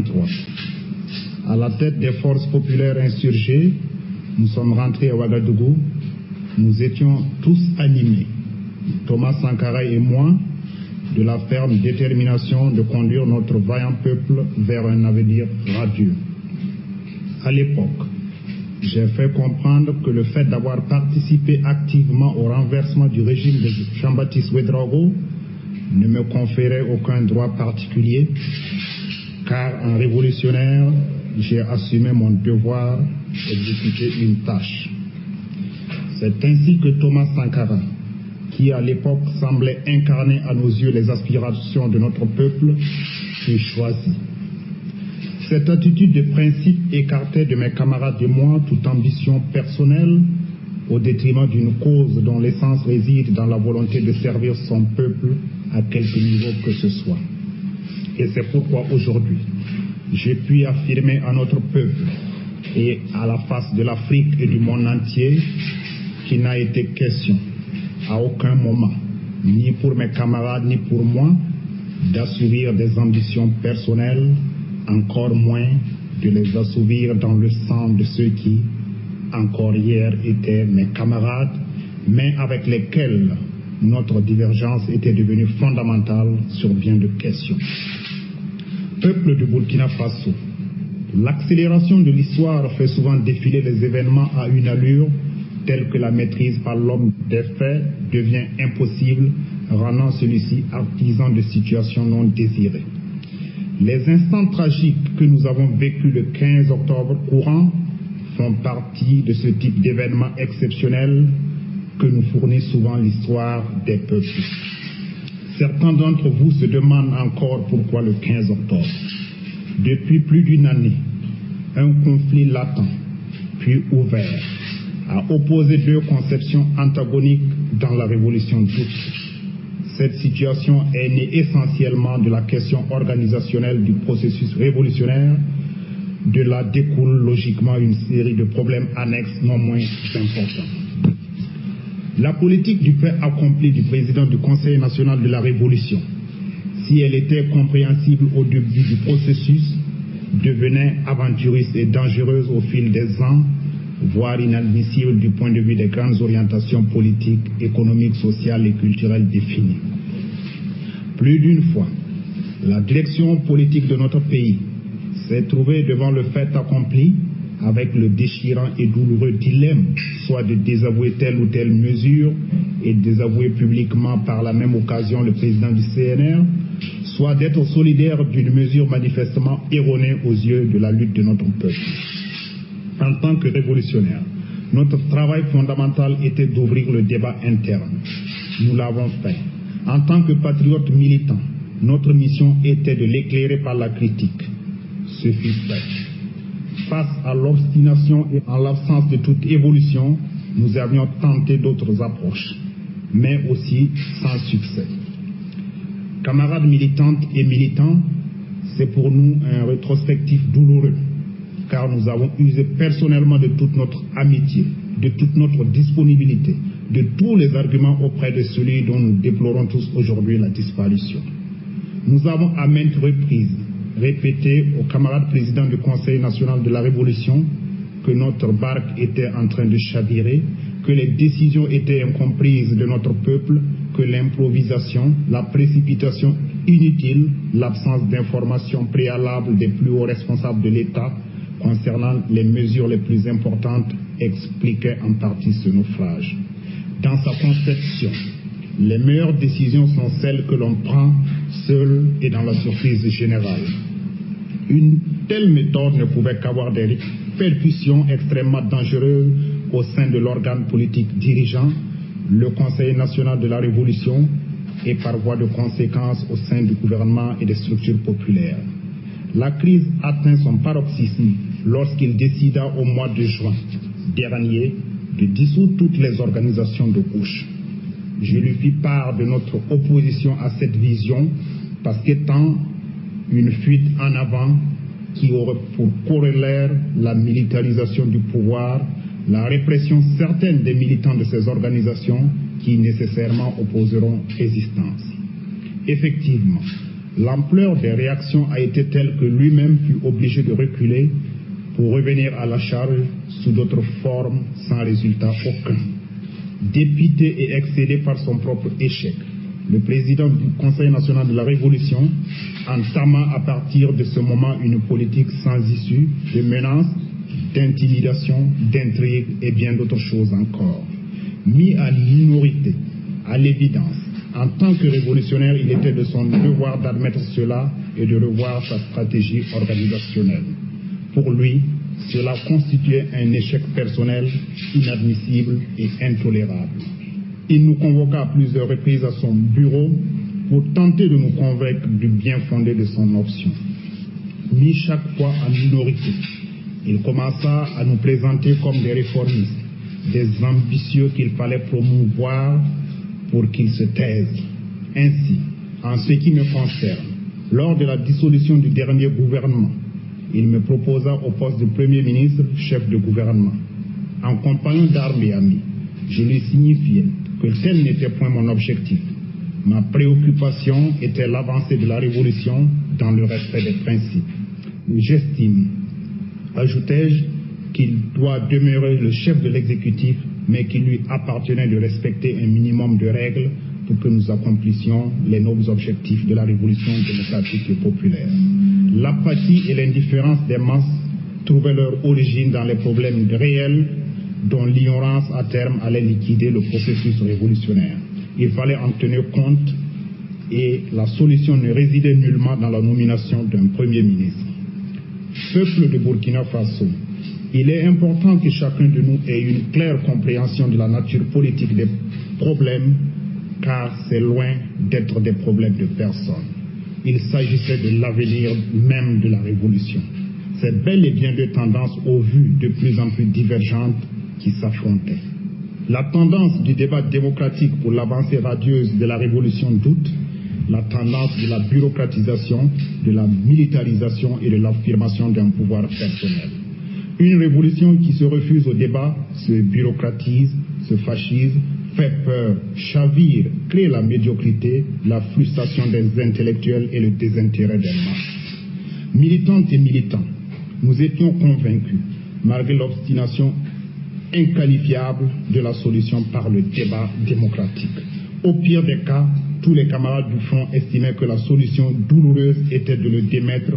2023. À la tête des forces populaires insurgées, nous sommes rentrés à Ouagadougou. Nous étions tous animés, Thomas Sankara et moi, de la ferme détermination de conduire notre vaillant peuple vers un avenir radieux. À l'époque, j'ai fait comprendre que le fait d'avoir participé activement au renversement du régime de Jean-Baptiste Ouédraogo ne me conférait aucun droit particulier, car en révolutionnaire, j'ai assumé mon devoir d'exécuter une tâche. C'est ainsi que Thomas Sankara, qui à l'époque semblait incarner à nos yeux les aspirations de notre peuple, fut choisi. Cette attitude de principe écartait de mes camarades et moi toute ambition personnelle au détriment d'une cause dont l'essence réside dans la volonté de servir son peuple à quelque niveau que ce soit. Et c'est pourquoi aujourd'hui, je puis affirmer à notre peuple et à la face de l'Afrique et du monde entier qu'il n'a été question à aucun moment, ni pour mes camarades ni pour moi, d'assouvir des ambitions personnelles, encore moins de les assouvir dans le sang de ceux qui, encore hier, étaient mes camarades, mais avec lesquels notre divergence était devenue fondamentale sur bien de questions. Peuple de Burkina Faso, l'accélération de l'histoire fait souvent défiler les événements à une allure telle que la maîtrise par l'homme des faits devient impossible, rendant celui-ci artisan de situations non désirées. Les instants tragiques que nous avons vécus le 15 octobre courant font partie de ce type d'événements exceptionnels que nous fournit souvent l'histoire des peuples. Certains d'entre vous se demandent encore pourquoi le 15 octobre. Depuis plus d'une année, un conflit latent, puis ouvert, a opposé deux conceptions antagoniques dans la révolution d'août. Cette situation est née essentiellement de la question organisationnelle du processus révolutionnaire. De là découle logiquement une série de problèmes annexes non moins importants. La politique du fait accompli du président du Conseil national de la Révolution, si elle était compréhensible au début du processus, devenait aventuriste et dangereuse au fil des ans, voire inadmissible du point de vue des grandes orientations politiques, économiques, sociales et culturelles définies. Plus d'une fois, la direction politique de notre pays s'est trouvée devant le fait accompli avec le déchirant et douloureux dilemme, soit de désavouer telle ou telle mesure et de désavouer publiquement par la même occasion le président du CNR, soit d'être solidaire d'une mesure manifestement erronée aux yeux de la lutte de notre peuple. En tant que révolutionnaire, notre travail fondamental était d'ouvrir le débat interne. Nous l'avons fait. En tant que patriotes militants, notre mission était de l'éclairer par la critique. Ce fut fait. Face à l'obstination et en l'absence de toute évolution, nous avions tenté d'autres approches, mais aussi sans succès. Camarades militantes et militants, c'est pour nous un rétrospectif douloureux, car nous avons usé personnellement de toute notre amitié, de toute notre disponibilité, de tous les arguments auprès de celui dont nous déplorons tous aujourd'hui la disparition. Nous avons à maintes reprises répété aux camarades présidents du Conseil national de la Révolution que notre barque était en train de chavirer, que les décisions étaient incomprises de notre peuple, que l'improvisation, la précipitation inutile, l'absence d'informations préalables des plus hauts responsables de l'État concernant les mesures les plus importantes expliquaient en partie ce naufrage. Dans sa conception, les meilleures décisions sont celles que l'on prend seul et dans la surprise générale. Une telle méthode ne pouvait qu'avoir des répercussions extrêmement dangereuses au sein de l'organe politique dirigeant, le Conseil national de la Révolution, et par voie de conséquence au sein du gouvernement et des structures populaires. La crise atteint son paroxysme lorsqu'il décida au mois de juin dernier de dissoudre toutes les organisations de gauche. Je lui fis part de notre opposition à cette vision parce qu'étant une fuite en avant qui aurait pour corollaire la militarisation du pouvoir, la répression certaine des militants de ces organisations qui nécessairement opposeront résistance. Effectivement, L'ampleur des réactions a été telle que lui-même fut obligé de reculer pour revenir à la charge sous d'autres formes sans résultat aucun. Dépité et excédé par son propre échec, le président du Conseil national de la Révolution entama à partir de ce moment une politique sans issue, de menaces, d'intimidation, d'intrigue et bien d'autres choses encore. Mis à minorité, à l'évidence, en tant que révolutionnaire, il était de son devoir d'admettre cela et de revoir sa stratégie organisationnelle. Pour lui, cela constituait un échec personnel inadmissible et intolérable. Il nous convoqua à plusieurs reprises à son bureau pour tenter de nous convaincre du bien fondé de son option. Mis chaque fois en minorité, il commença à nous présenter comme des réformistes, des ambitieux qu'il fallait promouvoir pour qu'ils se taisent. Ainsi, en ce qui me concerne, lors de la dissolution du dernier gouvernement, il me proposa au poste de Premier ministre, chef de gouvernement. En compagnon d'armes et amis, je lui signifiais que tel n'était point mon objectif. Ma préoccupation était l'avancée de la révolution dans le respect des principes. J'estime, ajoutai-je, qu'il doit demeurer le chef de l'exécutif, mais qu'il lui appartenait de respecter un minimum de règles pour que nous accomplissions les nobles objectifs de la révolution démocratique et populaire. L'apathie et l'indifférence des masses trouvaient leur origine dans les problèmes réels dont l'ignorance à terme allait liquider le processus révolutionnaire. Il fallait en tenir compte et la solution ne résidait nullement dans la nomination d'un Premier ministre. Peuple de Burkina Faso, il est important que chacun de nous ait une claire compréhension de la nature politique des problèmes, car c'est loin d'être des problèmes de personne. Il s'agissait de l'avenir même de la révolution. C'est bel et bien deux tendances aux vues de plus en plus divergentes qui s'affrontaient. La tendance du débat démocratique pour l'avancée radieuse de la révolution d'août, la tendance de la bureaucratisation, de la militarisation et de l'affirmation d'un pouvoir personnel. Une révolution qui se refuse au débat se bureaucratise, se fascise, fait peur, chavire, crée la médiocrité, la frustration des intellectuels et le désintérêt des masses. Militantes et militants, nous étions convaincus, malgré l'obstination inqualifiable de la solution par le débat démocratique. Au pire des cas, tous les camarades du front estimaient que la solution douloureuse était de le démettre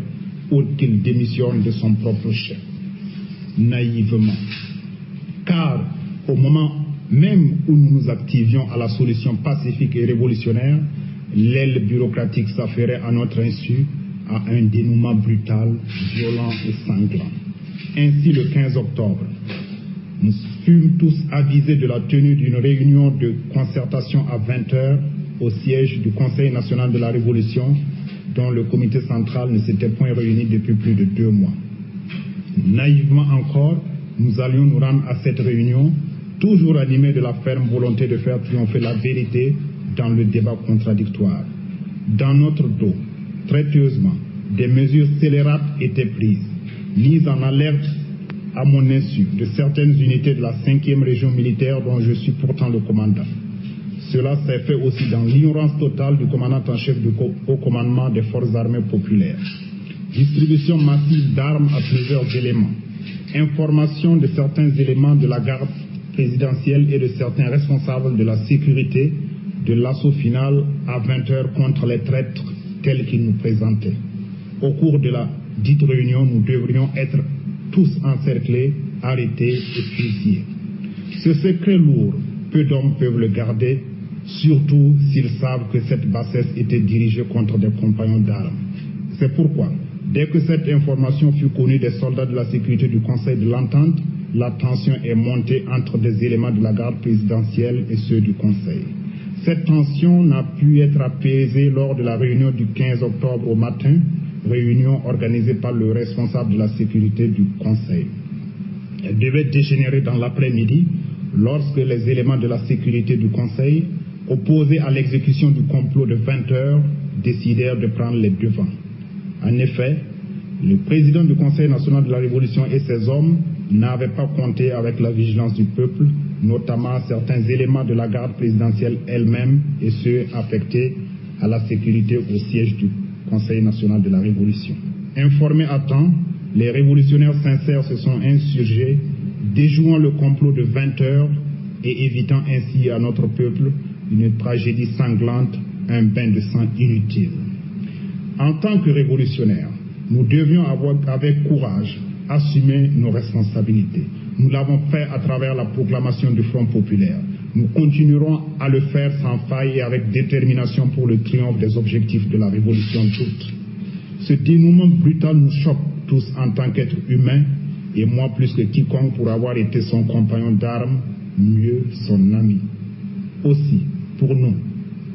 ou qu'il démissionne de son propre chef. Naïvement. Car au moment même où nous nous activions à la solution pacifique et révolutionnaire, l'aile bureaucratique s'affairait à notre insu à un dénouement brutal, violent et sanglant. Ainsi, le 15 octobre, nous fûmes tous avisés de la tenue d'une réunion de concertation à 20h au siège du Conseil national de la Révolution, dont le comité central ne s'était point réuni depuis plus de 2 mois. Naïvement encore, nous allions nous rendre à cette réunion, toujours animés de la ferme volonté de faire triompher la vérité dans le débat contradictoire. Dans notre dos, traîtreusement, des mesures scélérates étaient prises, mises en alerte à mon insu de certaines unités de la 5e région militaire dont je suis pourtant le commandant. Cela s'est fait aussi dans l'ignorance totale du commandant en chef du haut commandement des forces armées populaires. Distribution massive d'armes à plusieurs éléments, information de certains éléments de la garde présidentielle et de certains responsables de la sécurité de l'assaut final à 20h contre les traîtres tels qu'ils nous présentaient. Au cours de la dite réunion, nous devrions être tous encerclés, arrêtés et fusillés. Ce secret lourd, peu d'hommes peuvent le garder, surtout s'ils savent que cette bassesse était dirigée contre des compagnons d'armes. C'est pourquoi, dès que cette information fut connue des soldats de la sécurité du Conseil de l'Entente, la tension est montée entre des éléments de la garde présidentielle et ceux du Conseil. Cette tension n'a pu être apaisée lors de la réunion du 15 octobre au matin, réunion organisée par le responsable de la sécurité du Conseil. Elle devait dégénérer dans l'après-midi lorsque les éléments de la sécurité du Conseil, opposés à l'exécution du complot de 20h, décidèrent de prendre les devants. En effet, le président du Conseil national de la Révolution et ses hommes n'avaient pas compté avec la vigilance du peuple, notamment certains éléments de la garde présidentielle elle-même et ceux affectés à la sécurité au siège du Conseil national de la Révolution. Informés à temps, les révolutionnaires sincères se sont insurgés, déjouant le complot de 20 heures et évitant ainsi à notre peuple une tragédie sanglante, un bain de sang inutile. En tant que révolutionnaires, nous devions avec courage assumer nos responsabilités. Nous l'avons fait à travers la proclamation du Front populaire. Nous continuerons à le faire sans faille et avec détermination pour le triomphe des objectifs de la révolution toute. Ce dénouement brutal nous choque tous en tant qu'êtres humains, et moi plus que quiconque pour avoir été son compagnon d'armes, mieux son ami. Aussi, pour nous,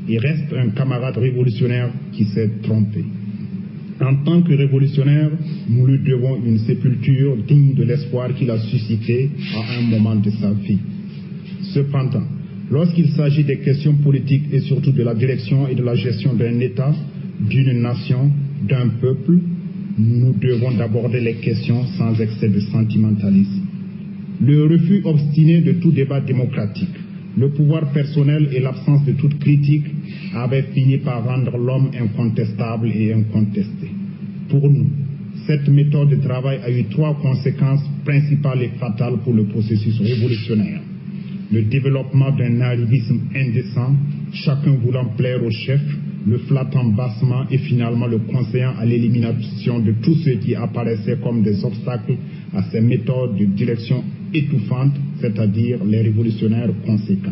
il reste un camarade révolutionnaire qui s'est trompé. En tant que révolutionnaire, nous lui devons une sépulture digne de l'espoir qu'il a suscité à un moment de sa vie. Cependant, lorsqu'il s'agit des questions politiques et surtout de la direction et de la gestion d'un État, d'une nation, d'un peuple, nous devons d'aborder les questions sans excès de sentimentalisme. Le refus obstiné de tout débat démocratique, le pouvoir personnel et l'absence de toute critique avaient fini par rendre l'homme incontestable et incontesté. Pour nous, cette méthode de travail a eu 3 conséquences principales et fatales pour le processus révolutionnaire. Le développement d'un arrivisme indécent, chacun voulant plaire au chef, le flattant bassement et finalement le conseillant à l'élimination de tous ceux qui apparaissaient comme des obstacles à ces méthodes de direction étouffantes, c'est-à-dire les révolutionnaires conséquents.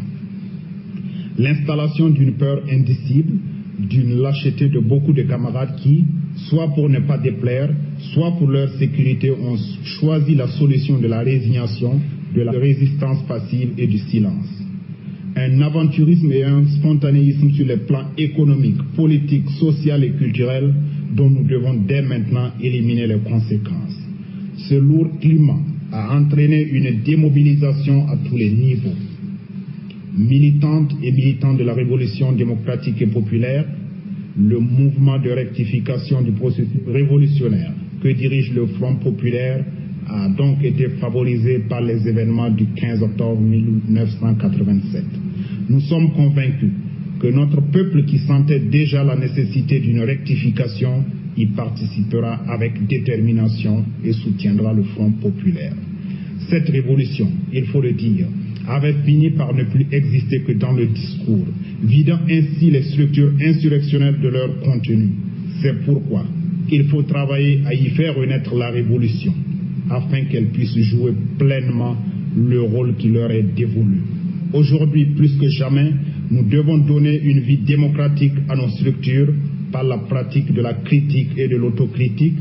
L'installation d'une peur indicible, d'une lâcheté de beaucoup de camarades qui, soit pour ne pas déplaire, soit pour leur sécurité, ont choisi la solution de la résignation, de la résistance passive et du silence. Un aventurisme et un spontanéisme sur les plans économiques, politiques, social et culturel dont nous devons dès maintenant éliminer les conséquences. Ce lourd climat a entraîné une démobilisation à tous les niveaux. Militantes et militants de la révolution démocratique et populaire, le mouvement de rectification du processus révolutionnaire que dirige le Front populaire a donc été favorisé par les événements du 15 octobre 1987. Nous sommes convaincus que notre peuple qui sentait déjà la nécessité d'une rectification y participera avec détermination et soutiendra le Front populaire. Cette révolution, il faut le dire, avait fini par ne plus exister que dans le discours, vidant ainsi les structures insurrectionnelles de leur contenu. C'est pourquoi il faut travailler à y faire renaître la révolution, afin qu'elle puisse jouer pleinement le rôle qui leur est dévolu. Aujourd'hui, plus que jamais, nous devons donner une vie démocratique à nos structures par la pratique de la critique et de l'autocritique,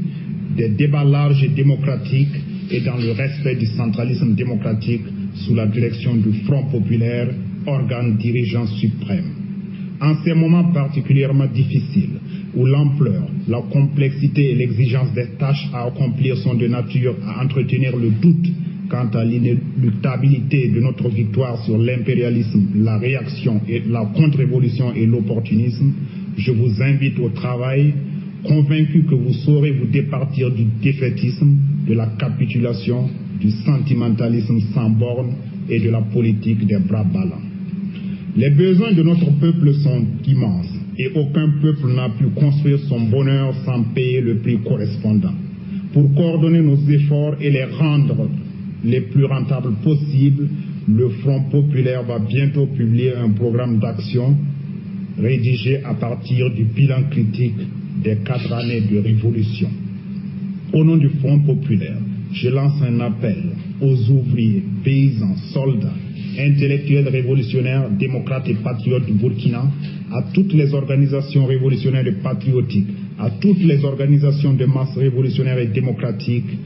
des débats larges et démocratiques et dans le respect du centralisme démocratique sous la direction du Front populaire, organe dirigeant suprême. En ces moments particulièrement difficiles, où l'ampleur, la complexité et l'exigence des tâches à accomplir sont de nature à entretenir le doute quant à l'inéluctabilité de notre victoire sur l'impérialisme, la réaction et la contre-révolution et l'opportunisme, je vous invite au travail, convaincu que vous saurez vous départir du défaitisme, de la capitulation, du sentimentalisme sans borne et de la politique des bras ballants. Les besoins de notre peuple sont immenses et aucun peuple n'a pu construire son bonheur sans payer le prix correspondant. Pour coordonner nos efforts et les rendre les plus rentables possibles, le Front populaire va bientôt publier un programme d'action rédigé à partir du bilan critique des 4 années de révolution. Au nom du Front populaire, je lance un appel aux ouvriers, paysans, soldats, intellectuels révolutionnaires, démocrates et patriotes du Burkina, à toutes les organisations révolutionnaires et patriotiques, à toutes les organisations de masse révolutionnaires et démocratiques,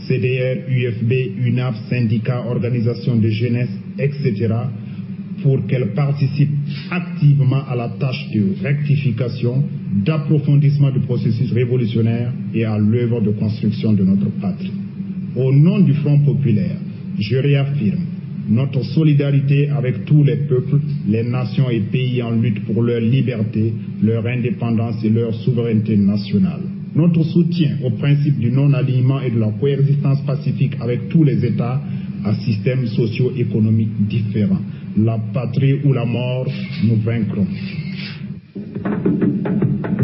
CDR, UFB, UNAP, syndicats, organisations de jeunesse, etc., pour qu'elles participent activement à la tâche de rectification, d'approfondissement du processus révolutionnaire et à l'œuvre de construction de notre patrie. Au nom du Front populaire, je réaffirme notre solidarité avec tous les peuples, les nations et pays en lutte pour leur liberté, leur indépendance et leur souveraineté nationale. Notre soutien au principe du non-alignement et de la coexistence pacifique avec tous les États à systèmes socio-économiques différents. La patrie ou la mort, nous vaincrons.